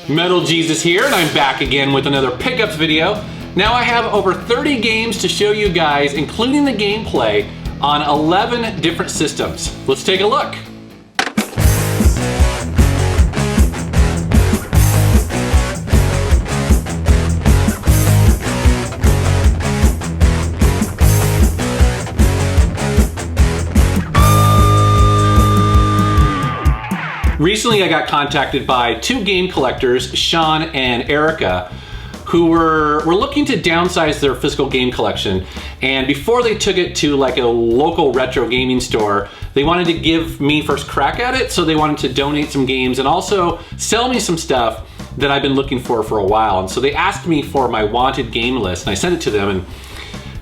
Metal Jesus here, and I'm back again with another pickups video. Now I have over 30 games to show you guys, including the gameplay, on 11 different systems. Let's take a look. Recently I got contacted by two game collectors, Sean and Erica, who were looking to downsize their physical game collection, and before they took it to like a local retro gaming store, they wanted to give me first crack at it, so they wanted to donate some games and also sell me some stuff that I've been looking for a while. And so they asked me for my wanted game list, and I sent it to them, and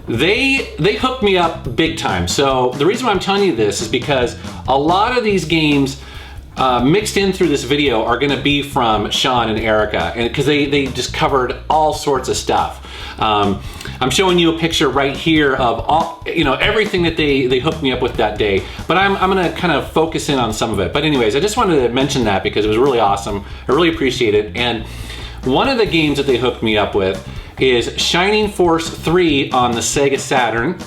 they hooked me up big time. So the reason why I'm telling you this is because a lot of these games mixed in through this video are going to be from Sean and Erica, and because they just covered all sorts of stuff. I'm showing you a picture right here of all, everything that they hooked me up with that day, but I'm going to kind of focus in on some of it. But anyways, I just wanted to mention that because it was really awesome. I really appreciate it. And one of the games that they hooked me up with is Shining Force 3 on the Sega Saturn.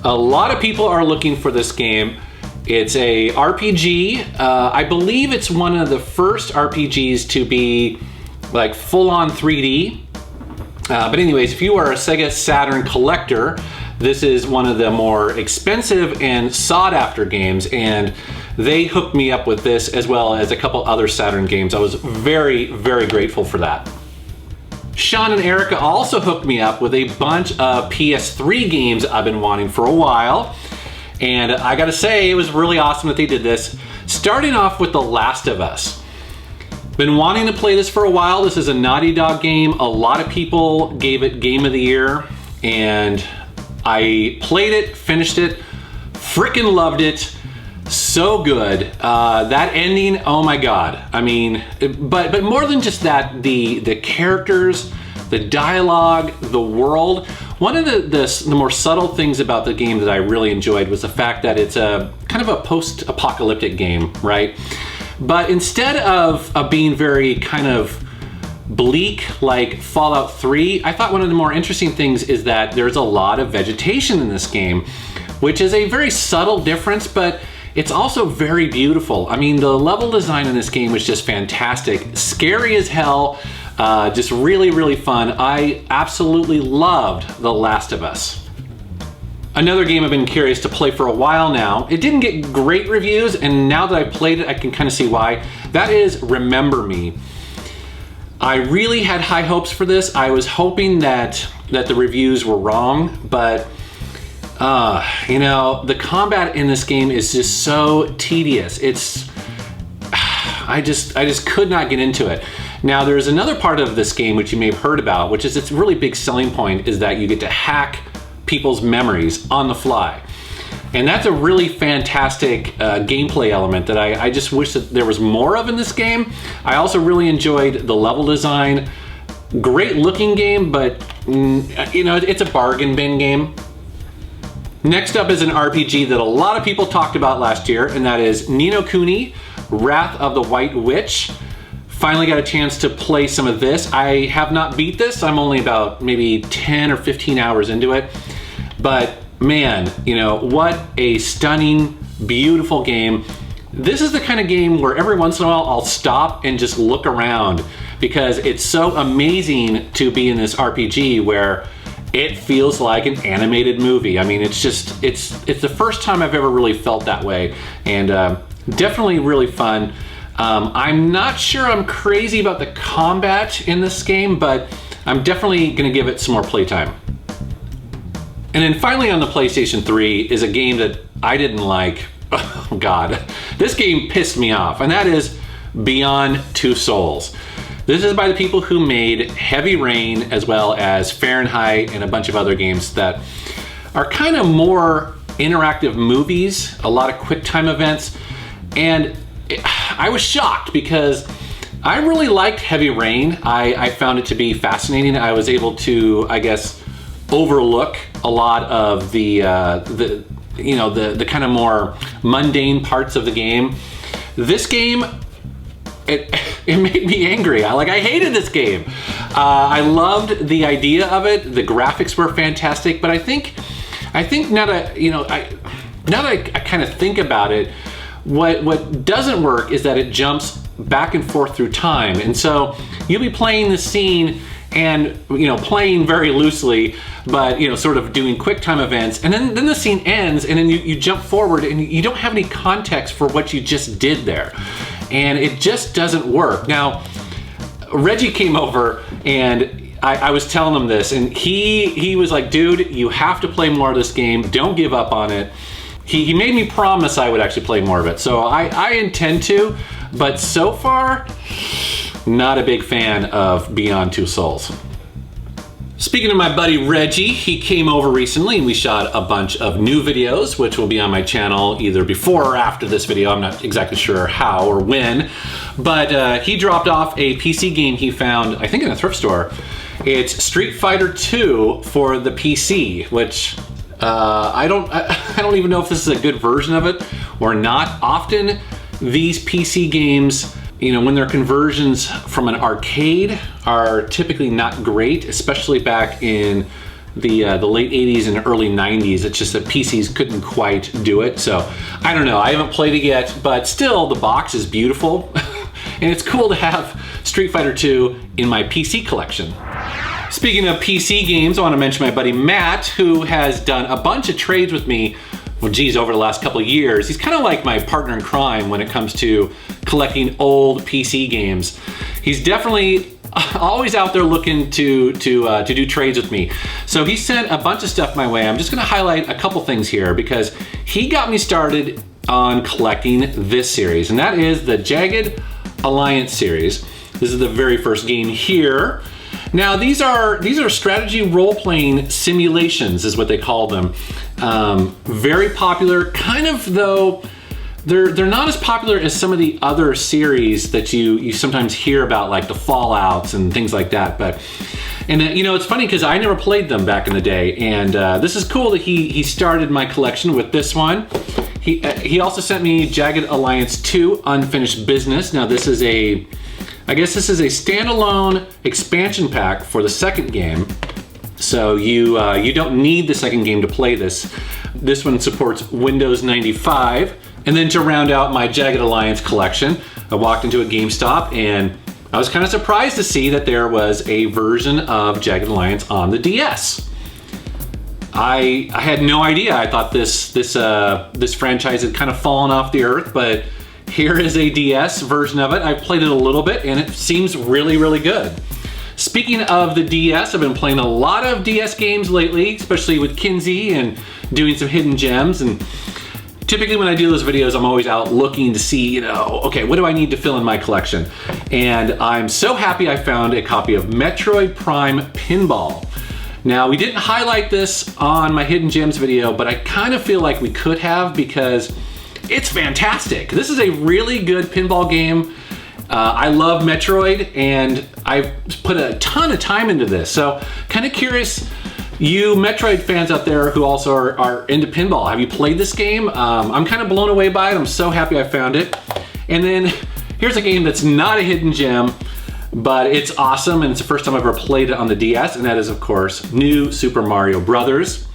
A lot of people are looking for this game. It's a RPG. I believe it's one of the first RPGs to be like full-on 3D. But anyways, if you are a Sega Saturn collector, this is one of the more expensive and sought-after games, and they hooked me up with this as well as a couple other Saturn games. I was very, very grateful for that. Sean and Erica also hooked me up with a bunch of PS3 games I've been wanting for a while. And I gotta say, it was really awesome that they did this. Starting off with The Last of Us. Been wanting to play this for a while. This is a Naughty Dog game. A lot of people gave it Game of the Year, and I played it, finished it, freaking loved it. So good. That ending, oh my God. I mean, but more than just that, the characters, the dialogue, the world. One of the more subtle things about the game that I really enjoyed was the fact that it's a kind of a post-apocalyptic game, right? But instead of being very kind of bleak like Fallout 3, I thought one of the more interesting things is that there's a lot of vegetation in this game, which is a very subtle difference, but it's also very beautiful. I mean, the level design in this game was just fantastic. Scary as hell. Just really, really fun. I absolutely loved The Last of Us. Another game I've been curious to play for a while now. It didn't get great reviews, and now that I've played it, I can kind of see why. That is Remember Me. I really had high hopes for this. I was hoping that the reviews were wrong, but the combat in this game is just so tedious. I just could not get into it. Now, there's another part of this game which you may have heard about, which is its really big selling point is that you get to hack people's memories on the fly. And that's a really fantastic gameplay element that I just wish that there was more of in this game. I also really enjoyed the level design. Great looking game, but it's a bargain bin game. Next up is an RPG that a lot of people talked about last year, and that is No Kuni Wrath of the White Witch. Finally got a chance to play some of this. I have not beat this. I'm only about maybe 10 or 15 hours into it. But man, what a stunning, beautiful game. This is the kind of game where every once in a while I'll stop and just look around because it's so amazing to be in this RPG where it feels like an animated movie. I mean, it's the first time I've ever really felt that way, and definitely really fun. I'm not sure I'm crazy about the combat in this game, but I'm definitely gonna give it some more playtime. And then finally on the PlayStation 3 is a game that I didn't like. Oh God, this game pissed me off, and that is Beyond Two Souls. This is by the people who made Heavy Rain as well as Fahrenheit and a bunch of other games that are kind of more interactive movies, a lot of quick time events, and I was shocked because I really liked Heavy Rain. I found it to be fascinating. I was able to, I guess, overlook a lot of the kind of more mundane parts of the game. This game, it made me angry. I hated this game. I loved the idea of it. The graphics were fantastic, but I think now that, you know, now that I kind of think about it, what doesn't work is that it jumps back and forth through time. And so you'll be playing the scene and, you know, playing very loosely, but, you know, sort of doing quick time events, and then the scene ends, and then you jump forward and you don't have any context for what you just did there. And it just doesn't work. Now, Reggie came over and I was telling him this, and he was like, dude, you have to play more of this game. Don't give up on it. He made me promise I would actually play more of it. So I intend to, but so far, not a big fan of Beyond Two Souls. Speaking of my buddy Reggie, he came over recently and we shot a bunch of new videos, which will be on my channel either before or after this video. I'm not exactly sure how or when, but he dropped off a PC game he found, I think in a thrift store. It's Street Fighter II for the PC, which I don't even know if this is a good version of it or not. Often these PC games, you know, when they're conversions from an arcade, are typically not great, especially back in the late 80s and early 90s. It's just that PCs couldn't quite do it. So I don't know, I haven't played it yet, but still the box is beautiful. And it's cool to have Street Fighter II in my PC collection. Speaking of PC games, I want to mention my buddy Matt, who has done a bunch of trades with me, well, geez, over the last couple of years. He's kind of like my partner in crime when it comes to collecting old PC games. He's definitely always out there looking to do trades with me. So he sent a bunch of stuff my way. I'm just going to highlight a couple things here because he got me started on collecting this series, and that is the Jagged Alliance series. This is the very first game here. Now these are strategy role-playing simulations is what they call them. Very popular, kind of, though they're not as popular as some of the other series that you sometimes hear about, like the Fallouts and things like that. But you know, it's funny because I never played them back in the day, and this is cool that he started my collection with this one. He also sent me Jagged Alliance 2 Unfinished Business. Now this is I guess this is a standalone expansion pack for the second game. So you don't need the second game to play this. This one supports Windows 95. And then to round out my Jagged Alliance collection, I walked into a GameStop and I was kind of surprised to see that there was a version of Jagged Alliance on the DS. I had no idea. I thought this franchise had kind of fallen off the earth, but here is a DS version of it. I've played it a little bit and it seems really, really good. Speaking of the DS, I've been playing a lot of DS games lately, especially with Kinsey and doing some hidden gems. And typically when I do those videos, I'm always out looking to see, you know, okay, what do I need to fill in my collection? And I'm so happy I found a copy of Metroid Prime Pinball. Now, we didn't highlight this on my hidden gems video, but I kind of feel like we could have because it's fantastic. This is a really good pinball game. I love Metroid and I've put a ton of time into this. So kind of curious, you Metroid fans out there who also are into pinball, have you played this game? I'm kind of blown away by it. I'm so happy I found it. And then here's a game that's not a hidden gem, but it's awesome and it's the first time I've ever played it on the DS, and that is of course New Super Mario Brothers.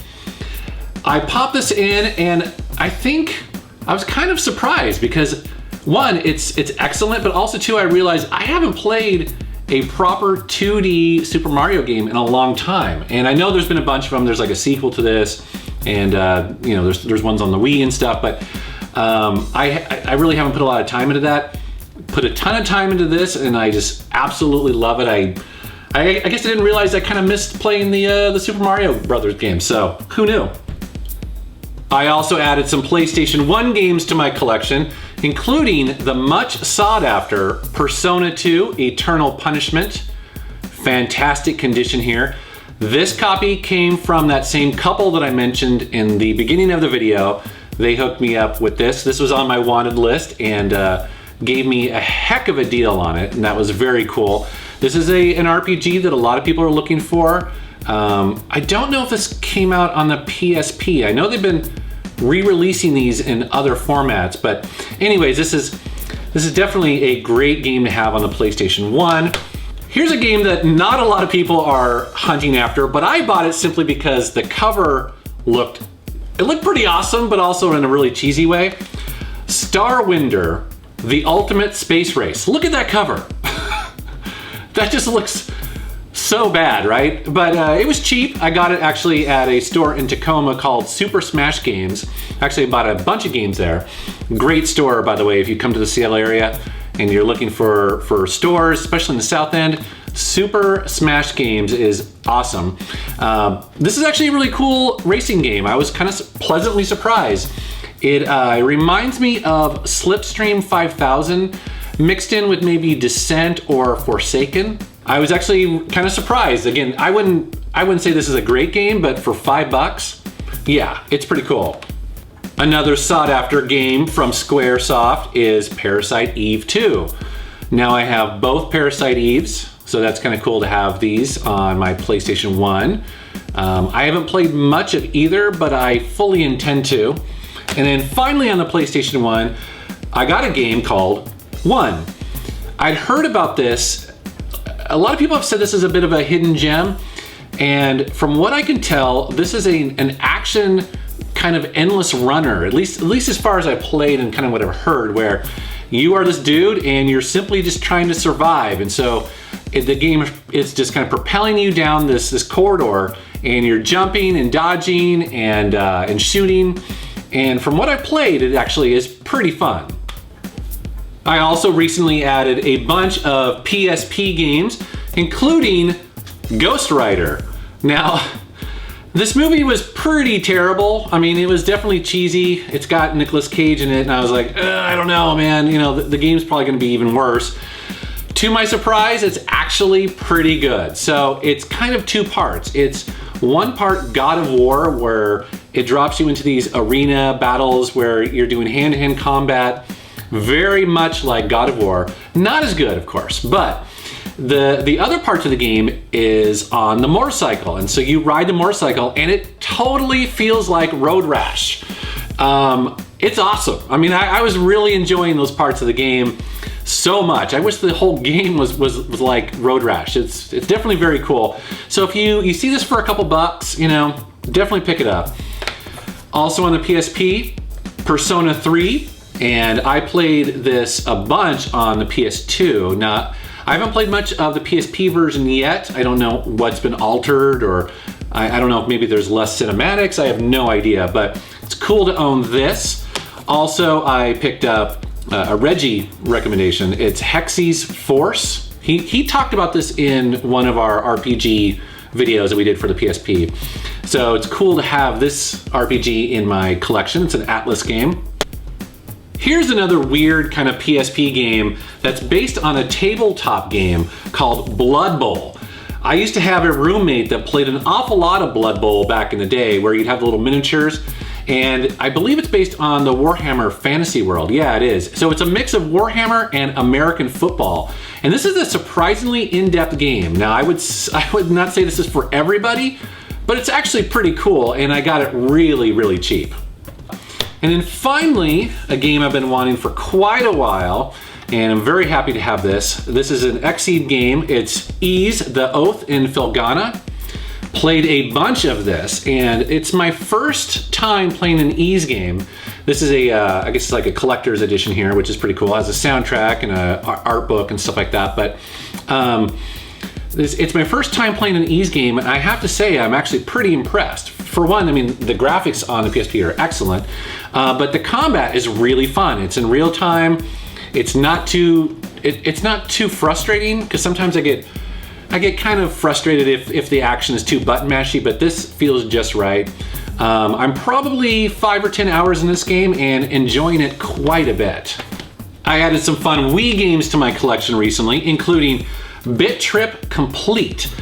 I popped this in and I think I was kind of surprised because one, it's excellent, but also two, I realized I haven't played a proper 2D Super Mario game in a long time. And I know there's been a bunch of them. There's like a sequel to this, and you know, there's ones on the Wii and stuff, but I really haven't put a lot of time into that. Put a ton of time into this, and I just absolutely love it. I guess I didn't realize I kind of missed playing the Super Mario Brothers game, so who knew? I also added some PlayStation 1 games to my collection, including the much sought after Persona 2 Eternal Punishment. Fantastic condition here. This copy came from that same couple that I mentioned in the beginning of the video. They hooked me up with this. This was on my wanted list and gave me a heck of a deal on it, and that was very cool. This is an RPG that a lot of people are looking for. I don't know if this came out on the PSP. I know they've been re-releasing these in other formats, but anyways, this is This is definitely a great game to have on the PlayStation 1. Here's a game that not a lot of people are hunting after, but I bought it simply because the cover looked pretty awesome, but also in a really cheesy way. Starwinder, the Ultimate Space Race. Look at that cover. That just looks so bad, right? But it was cheap. I got it actually at a store in Tacoma called Super Smash Games. Actually, I bought a bunch of games there. Great store, by the way, if you come to the Seattle area and you're looking for stores, especially in the South End. Super Smash Games is awesome. This is actually a really cool racing game. I was kind of pleasantly surprised. It reminds me of Slipstream 5000 mixed in with maybe Descent or Forsaken. I was actually kind of surprised. Again, I wouldn't say this is a great game, but for $5, yeah, it's pretty cool. Another sought-after game from Squaresoft is Parasite Eve II. Now I have both Parasite Eves, so that's kind of cool to have these on my PlayStation 1. I haven't played much of either, but I fully intend to. And then finally on the PlayStation 1, I got a game called One. I'd heard about this. A lot of people have said this is a bit of a hidden gem. And from what I can tell, this is an action kind of endless runner, at least as far as I played and kind of what I've heard, where you are this dude and you're simply just trying to survive. And so the game is just kind of propelling you down this corridor, and you're jumping and dodging and shooting. And from what I played, it actually is pretty fun. I also recently added a bunch of PSP games, including Ghost Rider. Now, this movie was pretty terrible. I mean, it was definitely cheesy. It's got Nicolas Cage in it, and I was like, I don't know, man. You know, the game's probably gonna be even worse. To my surprise, it's actually pretty good. So it's kind of two parts. It's one part God of War, where it drops you into these arena battles where you're doing hand-to-hand combat, very much like God of War. Not as good, of course, but the other part of the game is on the motorcycle. And so you ride the motorcycle and it totally feels like Road Rash. It's awesome. I mean, I was really enjoying those parts of the game so much. I wish the whole game was like Road Rash. It's definitely very cool. So if you see this for a couple bucks, you know, definitely pick it up. Also on the PSP, Persona 3, and I played this a bunch on the PS2. Now, I haven't played much of the PSP version yet. I don't know what's been altered, or I don't know if maybe there's less cinematics. I have no idea, but it's cool to own this. Also, I picked up a Reggie recommendation. It's Hexyz Force. He talked about this in one of our RPG videos that we did for the PSP. So it's cool to have this RPG in my collection. It's an Atlas game. Here's another weird kind of PSP game that's based on a tabletop game called Blood Bowl. I used to have a roommate that played an awful lot of Blood Bowl back in the day, where you'd have the little miniatures, and I believe it's based on the Warhammer fantasy world. Yeah, it is. So it's a mix of Warhammer and American football. And this is a surprisingly in-depth game. Now, I would not say this is for everybody, but it's actually pretty cool, and I got it really, really cheap. And then finally, a game I've been wanting for quite a while, and I'm very happy to have this. This is an Hexyz game. It's Ys, the Oath in Felghana. Played a bunch of this, and it's my first time playing an Ys game. This is I guess it's like a collector's edition here, which is pretty cool. It has a soundtrack and an art book and stuff like that, but it's my first time playing an Ys game, and I have to say I'm actually pretty impressed. For one, I mean, the graphics on the PSP are excellent, but the combat is really fun. It's in real time. It's not too frustrating, because sometimes I get kind of frustrated if the action is too button mashy, but this feels just right. I'm probably 5 or 10 hours in this game and enjoying it quite a bit. I added some fun Wii games to my collection recently, including Bit Trip Complete.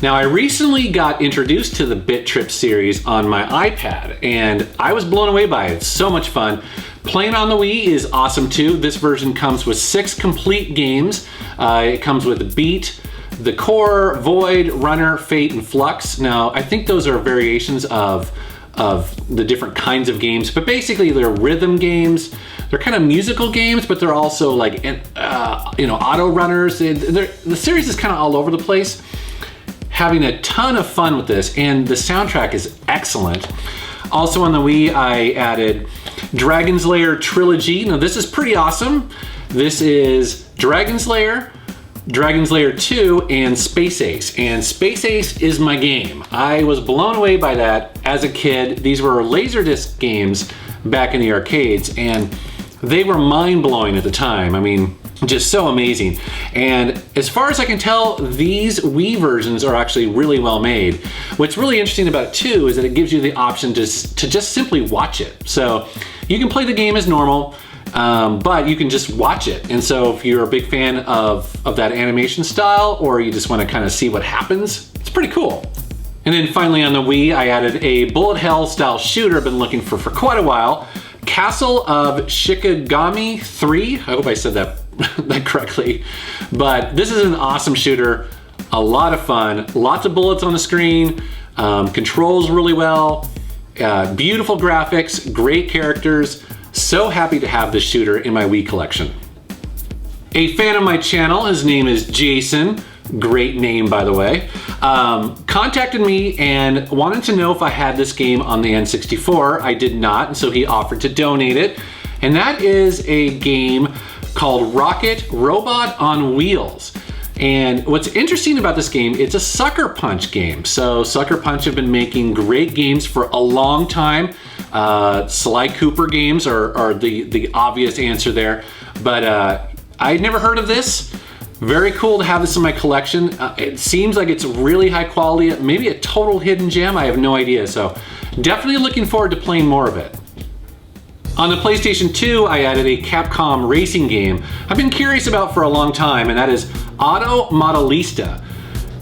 Now, I recently got introduced to the Bit Trip series on my iPad, and I was blown away by it. It's so much fun. Playing on the Wii is awesome too. This version comes with 6 complete games. It comes with Beat, The Core, Void, Runner, Fate, and Flux. Now, I think those are variations of the different kinds of games, but basically they're rhythm games. they're kind of musical games, but they're also like, auto runners. The series is kind of all over the place. Having a ton of fun with this, and the soundtrack is excellent. Also on the Wii, I added Dragon's Lair Trilogy. Now this is pretty awesome. This is Dragon's Lair, Dragon's Lair 2, and Space Ace. And Space Ace is my game. I was blown away by that as a kid. These were Laserdisc games back in the arcades, and they were mind-blowing at the time. I mean, just so amazing. And as far as I can tell, these Wii versions are actually really well made. What's really interesting about it too is that it gives you the option to just simply watch it. So you can play the game as normal, but you can just watch it. And so if you're a big fan of that animation style, or you just want to kind of see what happens, it's pretty cool. And then finally on the Wii, I added a bullet hell style shooter I've been looking for quite a while. Castle of Shikigami 3. I hope I said that correctly. But this is an awesome shooter, a lot of fun, lots of bullets on the screen, controls really well, beautiful graphics, great characters. So happy to have this shooter in my Wii collection. A fan of my channel, his name is Jason, great name by the way, contacted me and wanted to know if I had this game on the N64. I did not, and so he offered to donate it. And that is a game called Rocket Robot on Wheels. And what's interesting about this game, it's a Sucker Punch game. So Sucker Punch have been making great games for a long time. Sly Cooper games are the obvious answer there. But I'd never heard of this. Very cool to have this in my collection. It seems like it's really high quality, maybe a total hidden gem, I have no idea. So definitely looking forward to playing more of it. On the PlayStation 2, I added a Capcom racing game I've been curious about for a long time, and that is Auto Modelista.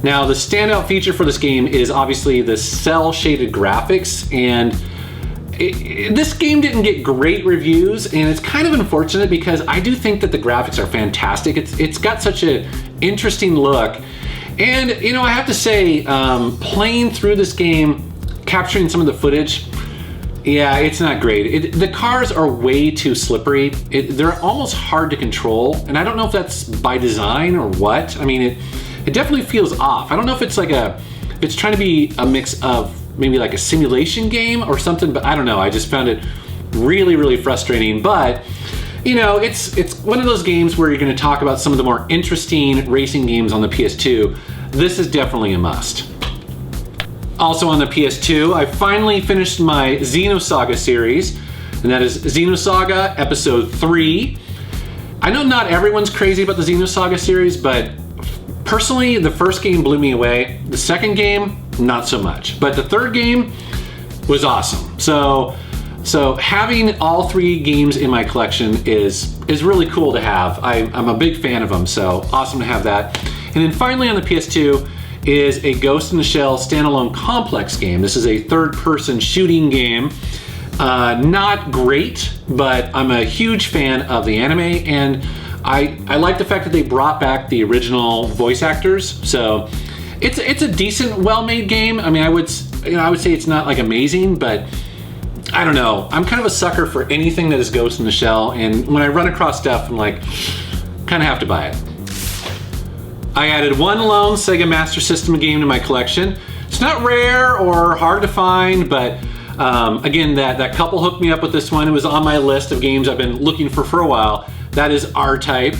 Now, the standout feature for this game is obviously the cel-shaded graphics, and this game didn't get great reviews, and it's kind of unfortunate because I do think that the graphics are fantastic. It's got such an interesting look, and I have to say, playing through this game, capturing some of the footage, yeah, it's not great. The cars are way too slippery. They're almost hard to control, and I don't know if that's by design or what. I mean, it definitely feels off. I don't know if it's like it's trying to be a mix of maybe like a simulation game or something, but I don't know. I just found it really, really frustrating. But it's one of those games where you're going to talk about some of the more interesting racing games on the PS2. This is definitely a must. Also on the PS2, I finally finished my Xenosaga series, and that is Xenosaga Episode 3. I know not everyone's crazy about the Xenosaga series, but personally, the first game blew me away. The second game, not so much. But the third game was awesome. So having all three games in my collection is really cool to have. I'm a big fan of them, so awesome to have that. And then finally on the PS2 is a Ghost in the Shell standalone complex game. This is a third-person shooting game. Not great, but I'm a huge fan of the anime, and I like the fact that they brought back the original voice actors. So it's a decent, well-made game. I mean, I would say it's not like amazing, but I don't know. I'm kind of a sucker for anything that is Ghost in the Shell, and when I run across stuff, I'm like, kind of have to buy it. I added one lone Sega Master System game to my collection. It's not rare or hard to find, but again, that couple hooked me up with this one. It was on my list of games I've been looking for a while. That is R-Type.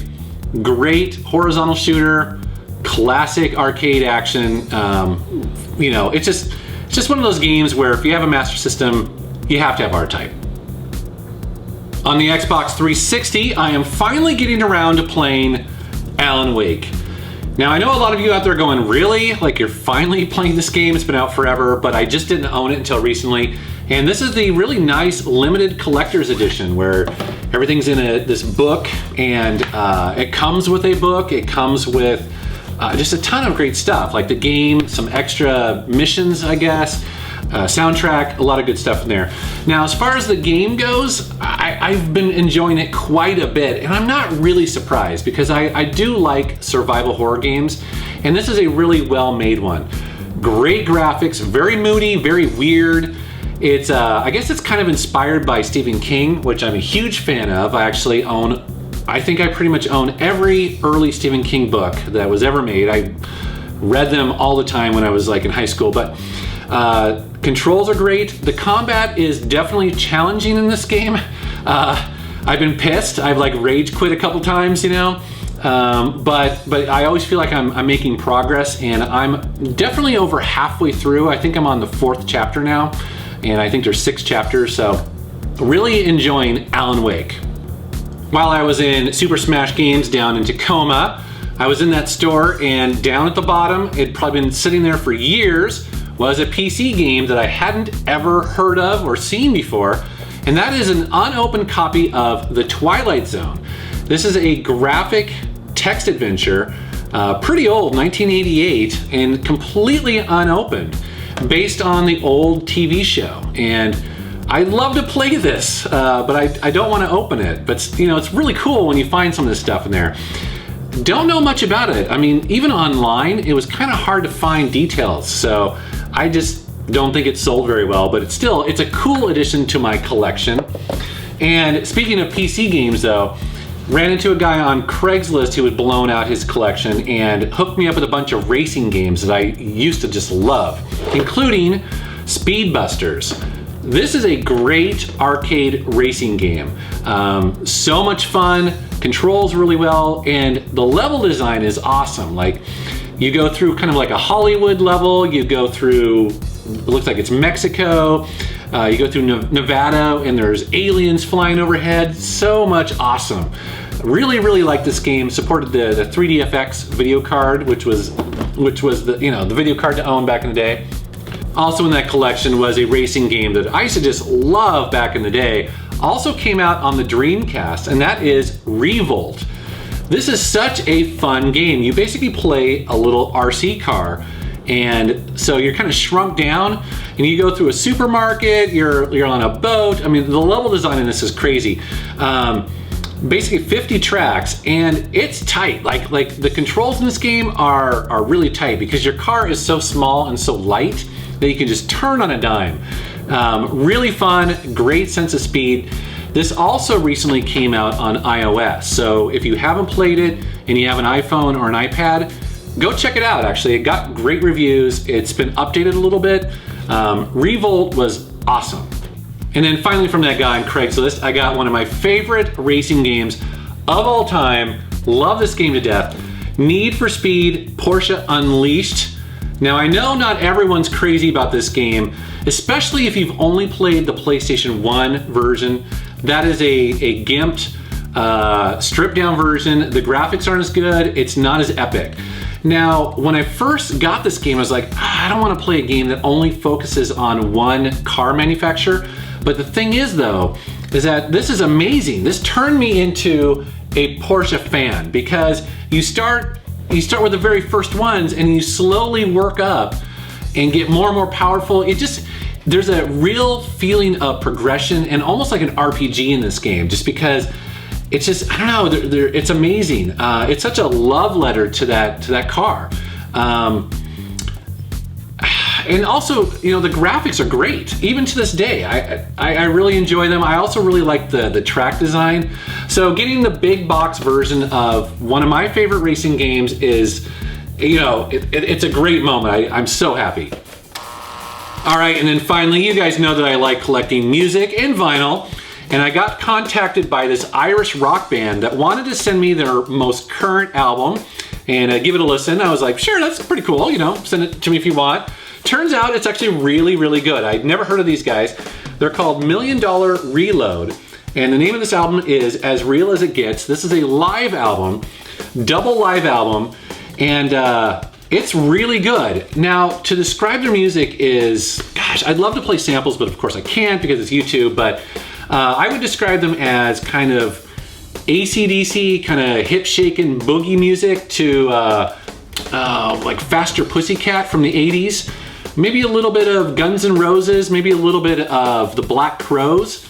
Great horizontal shooter, classic arcade action. It's just one of those games where if you have a Master System, you have to have R-Type. On the Xbox 360, I am finally getting around to playing Alan Wake. Now, I know a lot of you out there going, really? Like, you're finally playing this game? It's been out forever, but I just didn't own it until recently. And this is the really nice limited collector's edition where everything's in this book, and it comes with a book. It comes with just a ton of great stuff, like the game, some extra missions, I guess, soundtrack, a lot of good stuff in there. Now, as far as the game goes, I've been enjoying it quite a bit, and I'm not really surprised because I do like survival horror games, and this is a really well-made one. Great graphics, very moody, very weird, It's, I guess it's kind of inspired by Stephen King, which I'm a huge fan of. I think I pretty much own every early Stephen King book that was ever made. I read them all the time when I was like in high school, but controls are great. The combat is definitely challenging in this game. I've been pissed. I've like rage quit a couple times, you know, but I always feel like I'm making progress, and I'm definitely over halfway through. I think I'm on the 4th chapter now, and I think there's 6 chapters, so really enjoying Alan Wake. While I was in Super Smash Games down in Tacoma, I was in that store, and down at the bottom, it'd probably been sitting there for years, was a PC game that I hadn't ever heard of or seen before, and that is an unopened copy of The Twilight Zone. This is a graphic text adventure, pretty old, 1988, and completely unopened, based on the old TV show. And I'd love to play this, but I don't want to open it. But you know, it's really cool when you find some of this stuff in there. Don't know much about it. I mean, even online, it was kind of hard to find details. So I just don't think it sold very well, but it's a cool addition to my collection. And speaking of PC games though, ran into a guy on Craigslist who had blown out his collection and hooked me up with a bunch of racing games that I used to just love, including Speed Busters. This is a great arcade racing game. So much fun, controls really well, and the level design is awesome. Like, you go through kind of like a Hollywood level, you go through, it looks like it's Mexico, you go through Nevada, and there's aliens flying overhead. So much awesome. Really, really like this game. Supported the 3DFX video card, which was the, you know, the video card to own back in the day. Also in that collection was a racing game that I used to just love back in the day. Also came out on the Dreamcast, and that is Revolt. This is such a fun game. You basically play a little RC car, and so you're kind of shrunk down, and you go through a supermarket, you're on a boat. I mean, the level design in this is crazy. Basically 50 tracks, and it's tight. Like the controls in this game are really tight because your car is so small and so light that you can just turn on a dime. Really fun, great sense of speed. This also recently came out on iOS, so if you haven't played it and you have an iPhone or an iPad, go check it out. Actually, it got great reviews. It's been updated a little bit. Revolt was awesome. And then finally from that guy on Craigslist, I got one of my favorite racing games of all time. Love this game to death. Need for Speed Porsche Unleashed. Now, I know not everyone's crazy about this game, especially if you've only played the PlayStation 1 version. That is a gimped, stripped down version. The graphics aren't as good. It's not as epic. Now, when I first got this game, I was like, I don't want to play a game that only focuses on one car manufacturer. But the thing is though, is that this is amazing. This turned me into a Porsche fan because you start with the very first ones and you slowly work up and get more and more powerful. There's a real feeling of progression and almost like an RPG in this game, just because it's just, I don't know, it's amazing. It's such a love letter to that car. And also, you know, the graphics are great, even to this day. I really enjoy them. I also really like the track design. So getting the big box version of one of my favorite racing games is, you know, it's a great moment. I'm so happy. All right, and then finally, you guys know that I like collecting music and vinyl, and I got contacted by this Irish rock band that wanted to send me their most current album and give it a listen. I was like, sure, that's pretty cool, you know, send it to me if you want. Turns out it's actually really, really good. I'd never heard of these guys. They're called $1 Million Reload, and the name of this album is As Real As It Gets. This is a live album, double live album, and it's really good. Now, to describe their music is, gosh, I'd love to play samples, but of course I can't because it's YouTube, but I would describe them as kind of AC/DC, kind of hip-shaking boogie music to like Faster Pussycat from the 80s. Maybe a little bit of Guns N' Roses, maybe a little bit of the Black Crowes.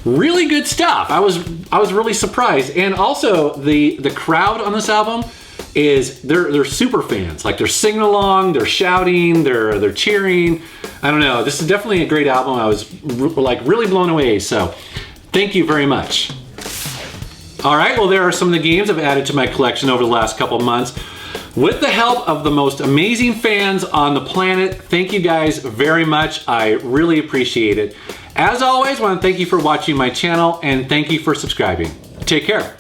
Really good stuff. I was really surprised. And also the crowd on this album, is they're super fans. Like they're singing along, they're shouting, they're cheering. I don't know. This is definitely a great album. I was like really blown away. So thank you very much. All right, well, there are some of the games I've added to my collection over the last couple months. With the help of the most amazing fans on the planet, thank you guys very much. I really appreciate it. As always, I want to thank you for watching my channel and thank you for subscribing. Take care.